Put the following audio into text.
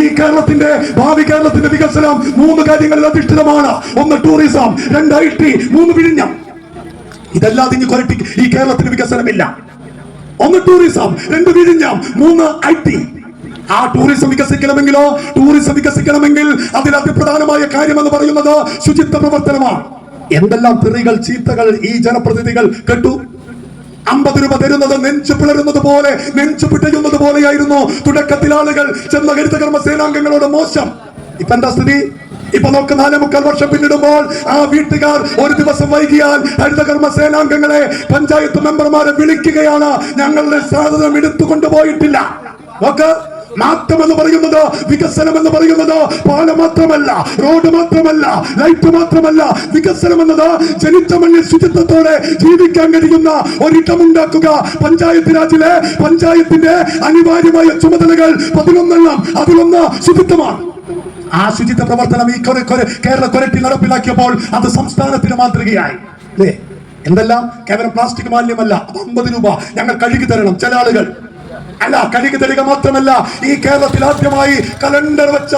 ഈ കേരളത്തിന്റെ ഭാവി കേരളത്തിന്റെ വികസനം 3 കാര്യങ്ങളിൽ അധിഷ്ഠിതമാണ്. 1 ടൂറിസം, 2 IT, 3 വിഴിഞ്ഞം. ഇതെല്ലാം ഇനി കൊരട്ടി ഈ കേരളത്തിന് വികസനമില്ല. 1 ടൂറിസം, 2 വിഴിഞ്ഞം, 3 IT. ആ ടൂറിസം വികസിക്കണമെങ്കിൽ അതിൽ അതിപ്രധാനമായ കാര്യം എന്ന് പറയുന്നത് ശുചിത്വ പ്രവർത്തനമാണ്. എന്തെല്ലാം തെറികൾ ചീത്തകൾ ഈ ജനപ്രതിനിധികൾ കേട്ടു. 50 രൂപ തരുന്നത് നെഞ്ചു പിളരുന്നത് പോലെ, നെഞ്ചു പിടയുന്നത് പോലെയായിരുന്നു തുടക്കത്തിൽ ആളുകൾ ചെന്ന ഹരിതകർമ്മ സേനാംഗങ്ങളോട് മോശം. ഇപ്പൊ എന്താ സ്ഥിതി? ഇപ്പൊ നോക്ക്, 4.25 വർഷം പിന്നിടുമ്പോൾ ആ വീട്ടുകാർ ഒരു ദിവസം വൈകിയാൽ ഹരിതകർമ്മ സേനാംഗങ്ങളെ, പഞ്ചായത്ത് മെമ്പർമാരെ വിളിക്കുകയാണ്. ഞങ്ങളുടെ സാധനം എടുത്തുകൊണ്ടുപോയിട്ടില്ല. നോക്ക്, മാറ്റം എന്ന് പറയുന്നത്, വികസനം എന്ന് പറയുന്നത് പാലം മാത്രമല്ല, റോഡ് മാത്രമല്ല, ലൈറ്റ് മാത്രമല്ല. വികസനം എന്നത് ജനിച്ച മണ്ണിൽ ശുചിത്വത്തോടെ ജീവിക്കാൻ കഴിയുന്ന ഒരിടമുണ്ടാക്കുക. പഞ്ചായത്ത് രാജിലെ പഞ്ചായത്തിന്റെ അനിവാര്യമായ ചുമതലകൾ 11 അതിലൊന്ന് ശുചിത്വമാണ്. ആ ശുചിത്വ പ്രവർത്തനം ഈ കേരള കൊരട്ടി നടപ്പിലാക്കിയപ്പോൾ അത് സംസ്ഥാനത്തിന് മാതൃകയായി. എന്തെല്ലാം? കേവലം പ്ലാസ്റ്റിക് മാലിന്യമല്ല, 50 രൂപ ഞങ്ങൾ കഴുകി തരണം. ചില ആളുകൾ അല്ല, കഴുകി തരിക മാത്രമല്ല, ഈ കേരളത്തിൽ ആദ്യമായി കലണ്ടർ വെച്ച